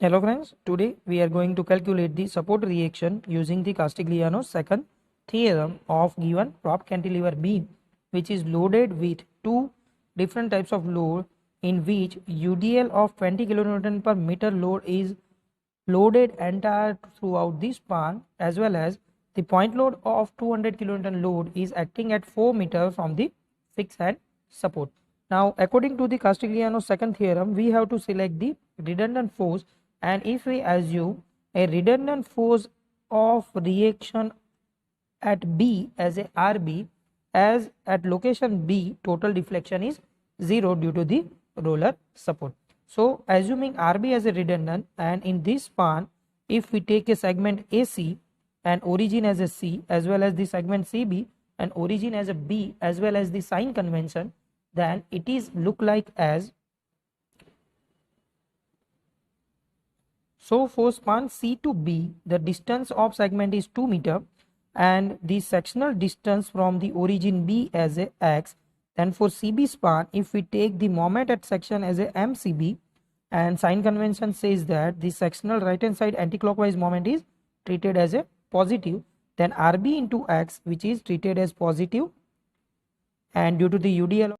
Hello friends, today we are going to calculate the support reaction using the Castigliano's second theorem of given prop cantilever beam, which is loaded with two different types of load, in which UDL of 20 kN per meter load is loaded entire throughout the span, as well as the point load of 200 kN load is acting at 4 meter from the fixed end support. Now according to the Castigliano's second theorem, we have to select the redundant force, and if we assume a redundant force of reaction at B as a RB, as at location B total deflection is 0 due to the roller support. So assuming RB as a redundant, and in this span if we take a segment AC and origin as a C, as well as the segment CB and origin as a B, as well as the sign convention, then it is look like as. So for span C to B, the distance of segment is 2 meter and the sectional distance from the origin B as a x. Then for CB span, if we take the moment at section as a MCB, and sign convention says that the sectional right hand side anticlockwise moment is treated as a positive, then RB into x, which is treated as positive, and due to the UDL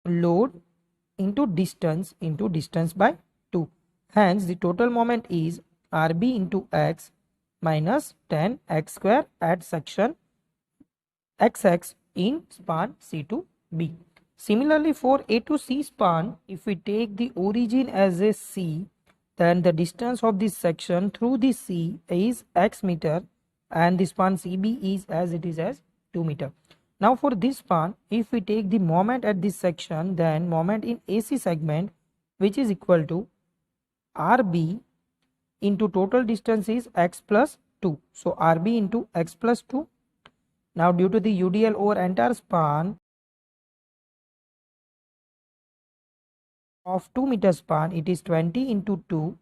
load into distance by 2. Hence the total moment is RB into x minus 10 x square at section XX in span C to B. Similarly for A to C span, if we take the origin as a C, then the distance of this section through the C is x meter and the span CB is as it is as 2 meter. Now for this span, if we take the moment at this section, then moment in AC segment, which is equal to RB into total distance is x plus 2. So RB into x plus 2. Now due to the UDL over entire span of 2 meter span, it is 20 into 2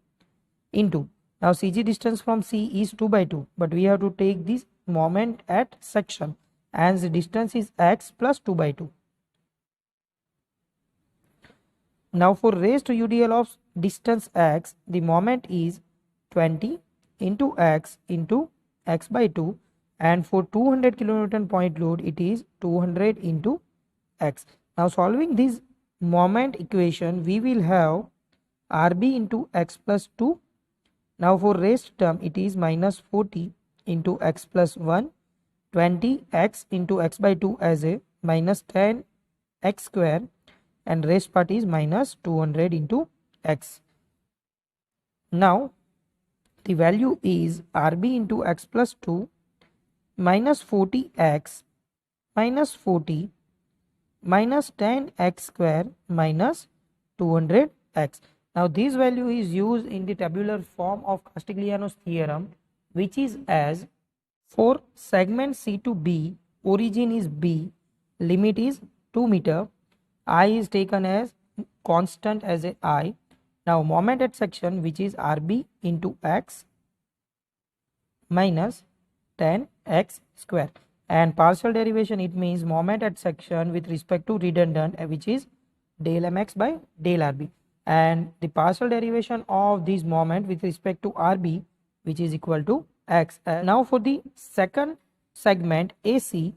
into, now CG distance from C is 2 by 2, but we have to take this moment at section, and the distance is x plus 2 by 2. Now for raised to UDL of distance x, the moment is 20 into x by 2, and for 200 kN point load it is 200 into x. Now solving this moment equation, we will have RB into x plus 2. Now for raised term it is minus 40 into x plus 1, 20x into x by 2 as a minus 10 x square, and raised part is minus 200 into x. Now the value is RB into x plus 2 minus 40x minus 40 minus 10x square minus 200x. Now this value is used in the tabular form of Castigliano's theorem, which is as, for segment C to B, origin is B, limit is 2 meter, I is taken as constant as a I. Now moment at section, which is RB into x minus 10x square, and partial derivation, it means moment at section with respect to redundant, which is del mx by del RB, and the partial derivation of this moment with respect to RB, which is equal to x. Now for the second segment AC,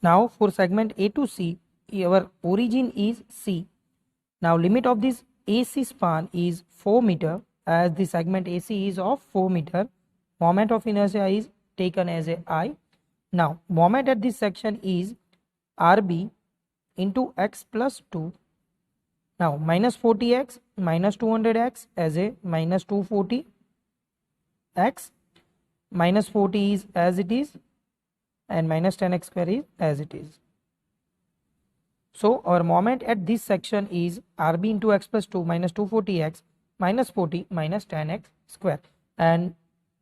now for segment A to C, our origin is C. Now limit of this AC span is 4 meter, as the segment AC is of 4 meter. Moment of inertia is taken as a I. Now moment at this section is RB into x plus 2. Now minus 40x minus 200x as a minus 240x, minus 40 is as it is, and minus 10x square is as it is. So our moment at this section is RB into x plus 2 minus 240x minus 40 minus 10x square, and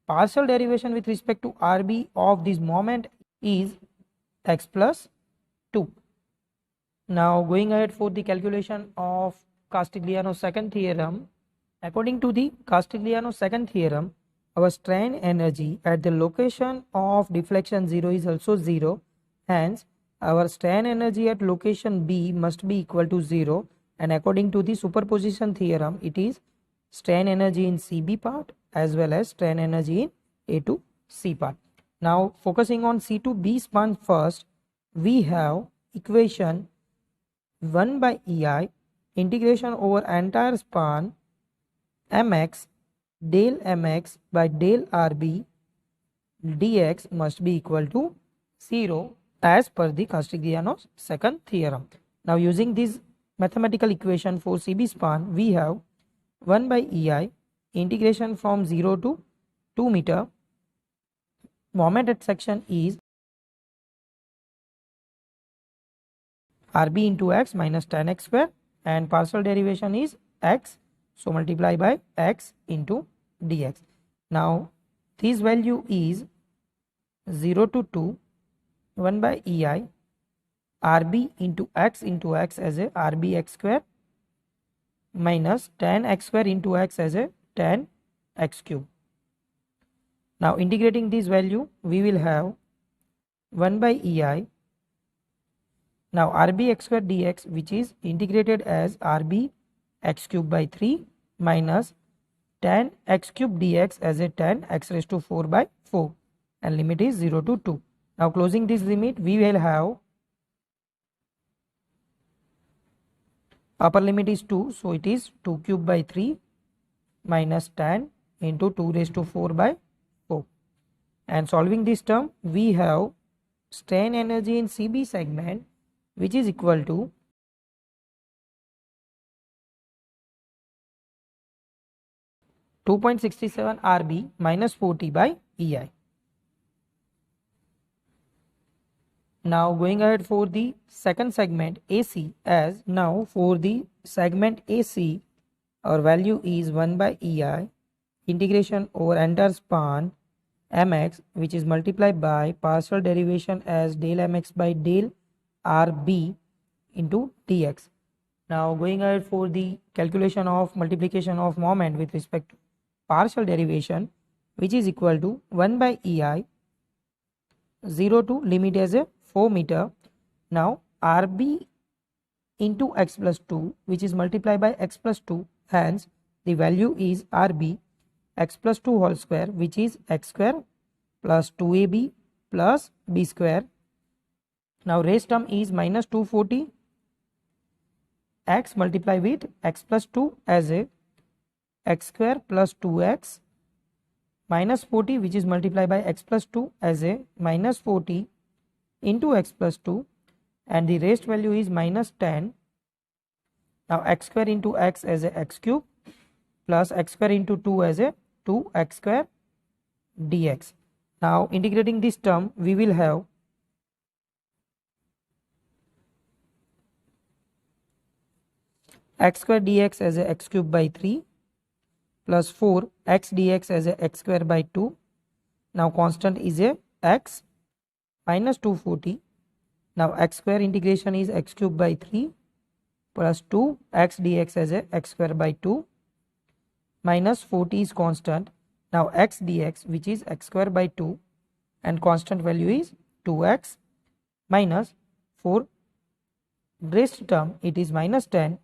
partial derivation with respect to RB of this moment is x plus 2. Now going ahead for the calculation of Castigliano's second theorem. According to the Castigliano's second theorem, our strain energy at the location of deflection 0 is also 0. Hence our strain energy at location B must be equal to 0, and according to the superposition theorem, it is strain energy in CB part as well as strain energy in A to C part. Now focusing on C to B span first, we have equation 1 by EI integration over entire span mx del mx by del RB dx must be equal to 0 as per the Castigliano's second theorem. Now using this mathematical equation for CB span, we have 1 by EI integration from 0 to 2 meter. Moment at section is RB into x minus tan x square, and partial derivation is x, so multiply by x into dx. Now this value is 0 to 2, 1 by EI RB into x as a RB x square minus tan x square into x as a tan x cube. Now integrating this value, we will have 1 by EI. Now RB x square dx, which is integrated as RB x cube by 3 minus tan x cube dx as a tan x raised to 4 by 4, and limit is 0 to 2. Now closing this limit, we will have upper limit is 2, so it is 2 cube by 3 minus tan into 2 raised to 4 by 4. And solving this term, we have strain energy in CB segment, which is equal to (2.67 RB minus 40 by EI). Now going ahead for the second segment AC, as now for the segment AC our value is 1 by EI integration over entire span mx, which is multiplied by partial derivation as del mx by del RB into dx. Now going ahead for the calculation of multiplication of moment with respect to partial derivation, which is equal to 1 by EI 0 to limit as a 4 meter. Now RB into x plus 2, which is multiplied by x plus 2, hence the value is RB x plus 2 whole square, which is x square plus 2ab plus b square. Now raised term is minus 240 x multiply with x plus 2 as a x square plus 2x minus 40, which is multiplied by x plus 2 as a minus 40 into x plus 2, and the raised value is minus 10. Now x square into x as a x cube plus x square into 2 as a 2x square dx. Now integrating this term, we will have x square dx as a x cube by 3 plus 4 x dx as a x square by 2. Now constant is a x minus 240. Now x square integration is x cube by 3 plus 2 x dx as a x square by 2 minus 40 is constant. Now x dx, which is x square by 2, and constant value is 2x minus 4 raised term, it is minus 10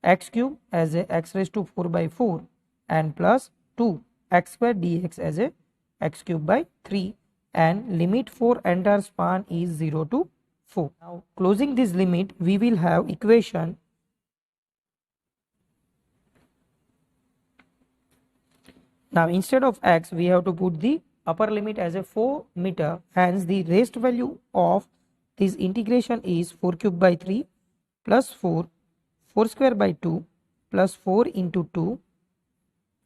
x cube as a x raised to 4 by 4 and plus 2 x square dx as a x cube by 3, and limit for entire span is 0 to 4. Now closing this limit, we will have equation now instead of x we have to put the upper limit as a 4 meter, hence the raised value of this integration is 4 cube by 3 plus 4 square by 2 plus 4 into 2,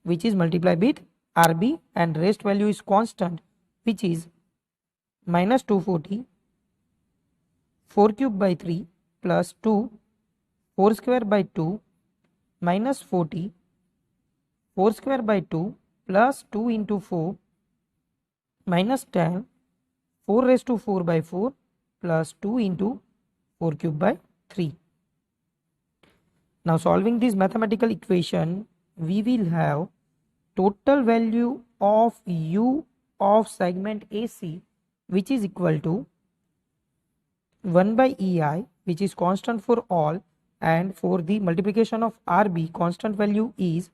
which is multiplied with RB, and raised value is constant, which is minus 240 4 cube by 3 plus 2 4 square by 2 minus 40 4 square by 2 plus 2 into 4 minus 10 4 raised to 4 by 4 plus 2 into 4 cube by 3. Now solving this mathematical equation, we will have total value of U of segment AC, which is equal to 1 by EI, which is constant for all, and for the multiplication of RB, constant value is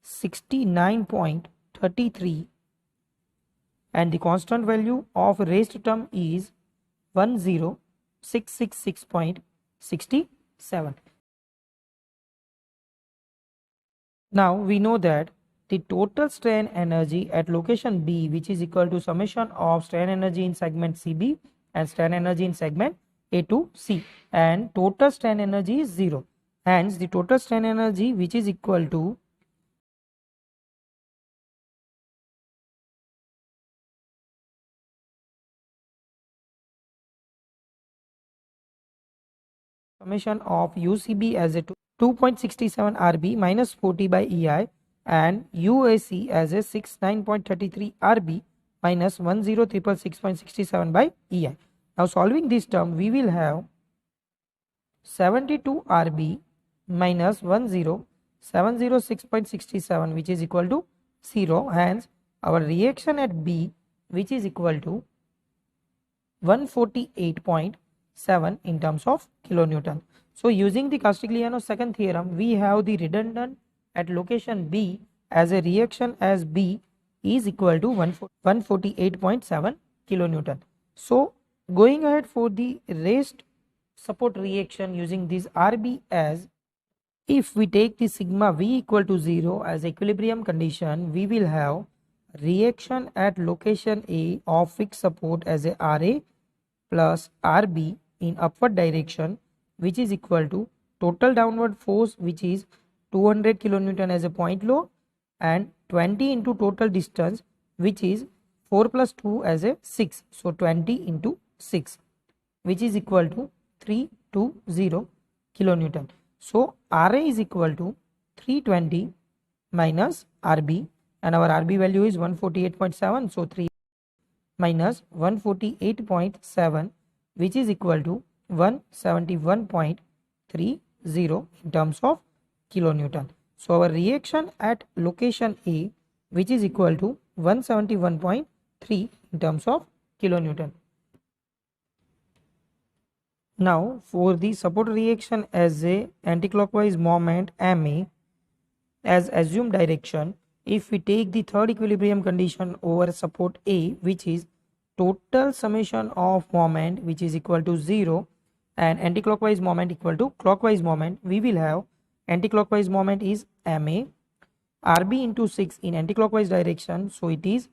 69.33 and the constant value of raised term is 10666.67. Now we know that the total strain energy at location B, which is equal to summation of strain energy in segment CB and strain energy in segment A to C, and total strain energy is 0. Hence the total strain energy, which is equal to summation of UCB as a 2.67 RB minus 40 by EI and UAC as a 69.33 RB minus 10666.67 by EI. Now solving this term, we will have 72 RB minus 10706.67, which is equal to 0. Hence our reaction at B, which is equal to 148.7 in terms of kilonewton. So using the Castigliano's second theorem, we have the redundant at location B as a reaction as B is equal to 148.7 kilonewton. So going ahead for the raised support reaction using this RB, as if we take the sigma V equal to 0 as equilibrium condition, we will have reaction at location A of fixed support as a RA plus RB in upward direction, which is equal to total downward force, which is 200 kilonewton as a point load, and 20 into total distance, which is 4 plus 2 as a 6. So 20 into 6, which is equal to 320 kilonewton. So RA is equal to 320 minus RB, and our RB value is 148.7. So 3 minus 148.7, which is equal to 171.30 in terms of kilonewton. So our reaction at location A, which is equal to 171.3 in terms of kilonewton. Now for the support reaction as a anticlockwise moment MA as assumed direction, if we take the third equilibrium condition over support A, which is total summation of moment, which is equal to 0, and anticlockwise moment equal to clockwise moment, we will have anticlockwise moment is MA RB into 6 in anticlockwise direction, so it is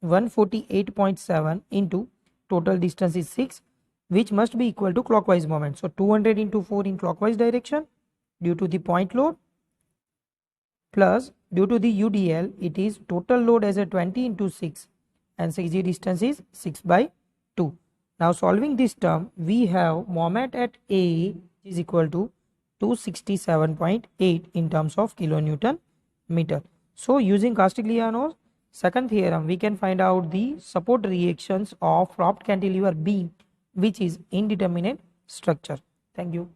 148.7 into total distance is 6, which must be equal to clockwise moment. So 200 into 4 in clockwise direction due to the point load, plus due to the UDL, it is total load as a 20 into 6 and 6G distance is 6 by 2. Now solving this term, we have moment at A is equal to 267.8 in terms of kilonewton meter. So using Castigliano's second theorem, we can find out the support reactions of propped cantilever beam, which is indeterminate structure. Thank you.